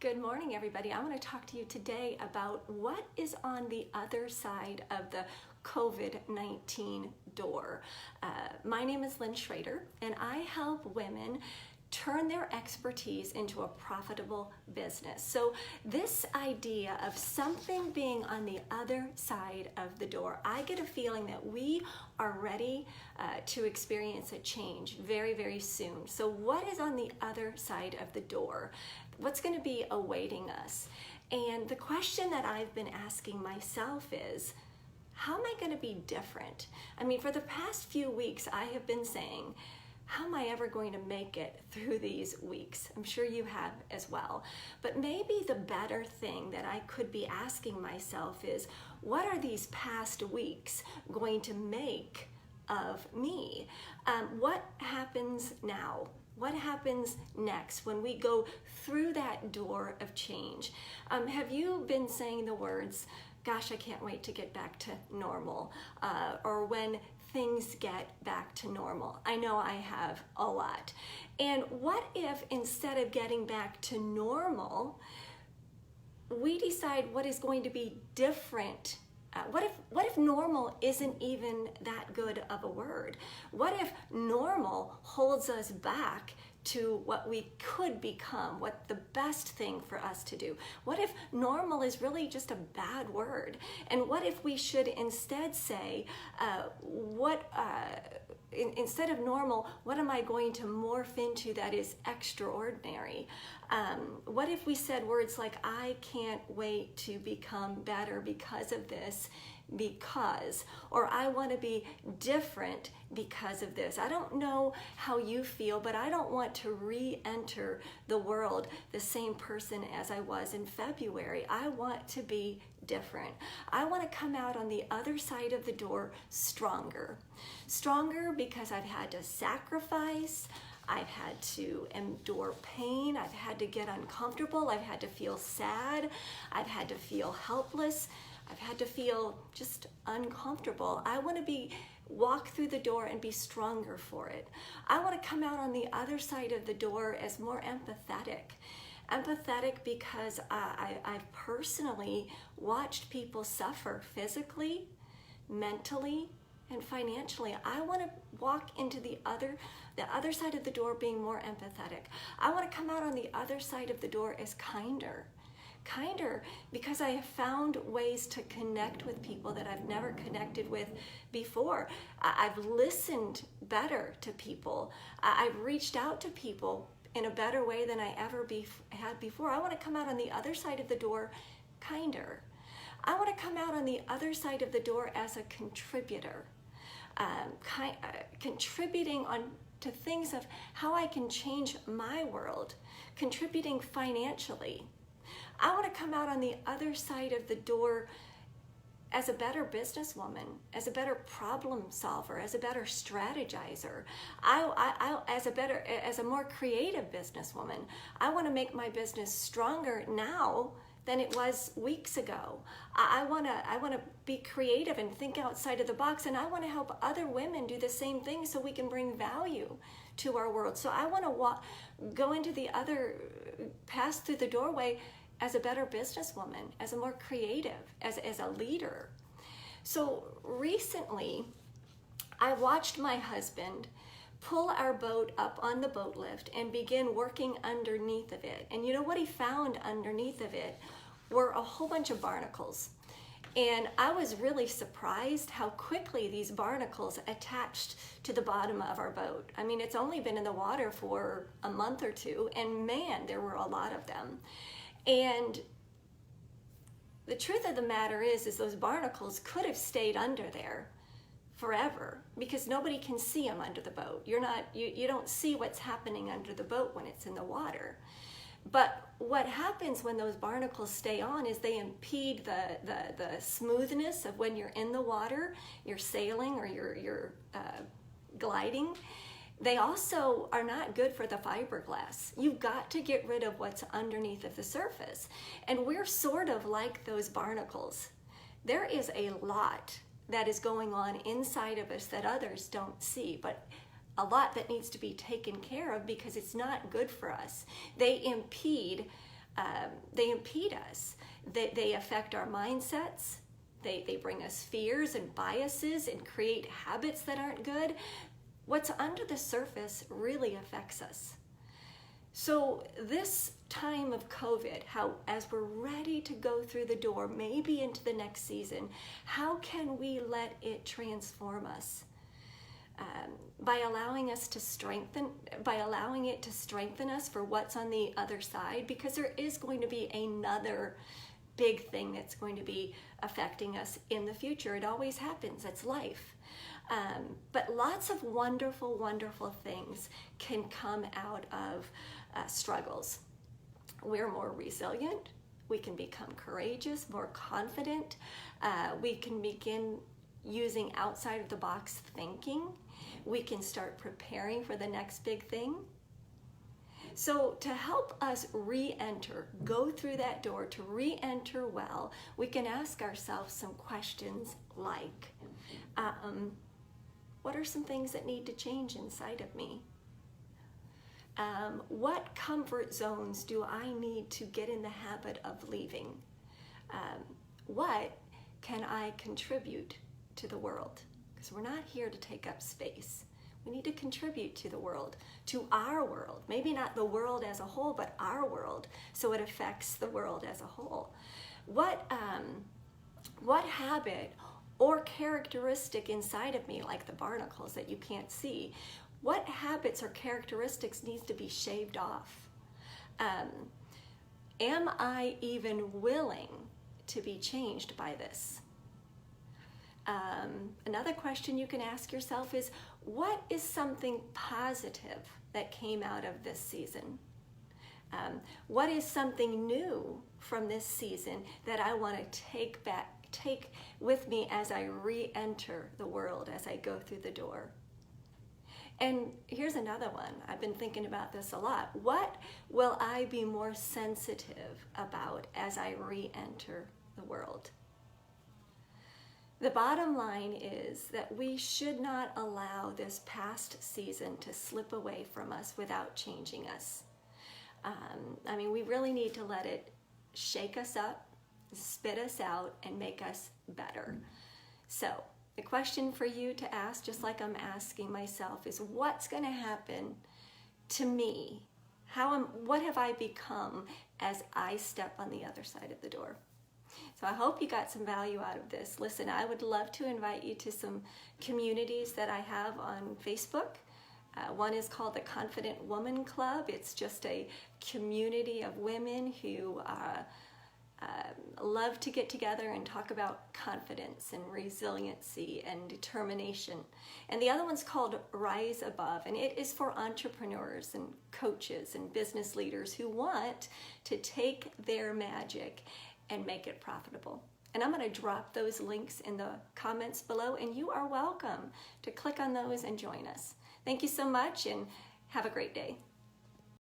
Good morning, everybody. I want to talk to you today about what is on the other side of the COVID-19 door. My name is 𝗀𝗲𝘀, and I help women turn their expertise into a profitable business. So this idea of something being on the other side of the door, I get a feeling that we are ready to experience a change very, very soon. So what is on the other side of the door? What's going to be awaiting us? And the question that I've been asking myself is, how am I going to be different? I mean, for the past few weeks, I have been saying, how am I ever going to make it through these weeks? I'm sure you have as well. But maybe the better thing that I could be asking myself is, what are these past weeks going to make of me? What happens now? What happens next when we go through that door of change? Have you been saying the words, gosh, I can't wait to get back to normal, or when things get back to normal? I know I have a lot. And what if instead of getting back to normal, we decide what is going to be different? What if normal isn't even that good of a word? What if normal holds us back to what we could become, what the best thing for us to do? What if normal is really just a bad word? And what if we should instead say, instead of normal, what am I going to morph into that is extraordinary? What if we said words like, I can't wait to become better because of this, or I want to be different because of this. I don't know how you feel, but I don't want to re-enter the world the same person as I was in February. I want to be different. I want to come out on the other side of the door stronger. Stronger because I've had to sacrifice, I've had to endure pain, I've had to get uncomfortable, I've had to feel sad, I've had to feel helpless, I've had to feel just uncomfortable. I want to walk through the door and be stronger for it. I want to come out on the other side of the door as more empathetic. Empathetic because I've personally watched people suffer physically, mentally, and financially. I want to walk into the other side of the door being more empathetic. I want to come out on the other side of the door as kinder because I have found ways to connect with people that I've never connected with before. I've listened better to people. I've reached out to people in a better way than I ever had before. I want to come out on the other side of the door kinder. I want to come out on the other side of the door as a contributor, contributing to things of how I can change my world, contributing financially. I want to come out on the other side of the door as a better businesswoman, as a better problem solver, as a better strategizer, as a more creative businesswoman. I want to make my business stronger now than it was weeks ago. I want to be creative and think outside of the box, and I want to help other women do the same thing so we can bring value to our world. So I want to pass through the doorway as a better businesswoman, as a more creative, as a leader. So recently, I watched my husband pull our boat up on the boat lift and begin working underneath of it. And you know what he found underneath of it were a whole bunch of barnacles. And I was really surprised how quickly these barnacles attached to the bottom of our boat. I mean, it's only been in the water for a month or two, and man, there were a lot of them. And the truth of the matter is those barnacles could have stayed under there forever because nobody can see them under the boat. You don't see what's happening under the boat when it's in the water. But what happens when those barnacles stay on is they impede the smoothness of when you're in the water, you're sailing or you're gliding. They also are not good for the fiberglass. You've got to get rid of what's underneath of the surface. And we're sort of like those barnacles. There is a lot that is going on inside of us that others don't see, but a lot that needs to be taken care of because it's not good for us. They impede They impede us. They affect our mindsets. They bring us fears and biases and create habits that aren't good. What's under the surface really affects us. So this time of COVID, as we're ready to go through the door, maybe into the next season, how can we let it transform us? By allowing it to strengthen us for what's on the other side, because there is going to be another big thing that's going to be affecting us in the future. It always happens. It's life. But lots of wonderful, wonderful things can come out of struggles. We're more resilient. We can become courageous, more confident. We can begin using outside of the box thinking. We can start preparing for the next big thing. So to help us re-enter, go through that door, to re-enter well, we can ask ourselves some questions like, what are some things that need to change inside of me? What comfort zones do I need to get in the habit of leaving? What can I contribute to the world? Because we're not here to take up space. We need to contribute to the world, to our world. Maybe not the world as a whole, but our world, so it affects the world as a whole. What habit or characteristic inside of me, like the barnacles that you can't see, what habits or characteristics needs to be shaved off? Am I even willing to be changed by this? Another question you can ask yourself is, what is something positive that came out of this season? What is something new from this season that I want to take with me as I re-enter the world, as I go through the door? And here's another one. I've been thinking about this a lot. What will I be more sensitive about as I re-enter the world? The bottom line is that we should not allow this past season to slip away from us without changing us. We really need to let it shake us up, spit us out, and make us better. So the question for you to ask, just like I'm asking myself, is what's going to happen to me? What have I become as I step on the other side of the door? So I hope you got some value out of this. Listen, I would love to invite you to some communities that I have on Facebook. One is called the Confident Woman Club. It's just a community of women who love to get together and talk about confidence and resiliency and determination. And the other one's called Rise Above, and it is for entrepreneurs and coaches and business leaders who want to take their magic and make it profitable. And I'm going to drop those links in the comments below, and you are welcome to click on those and join us. Thank you so much, and have a great day.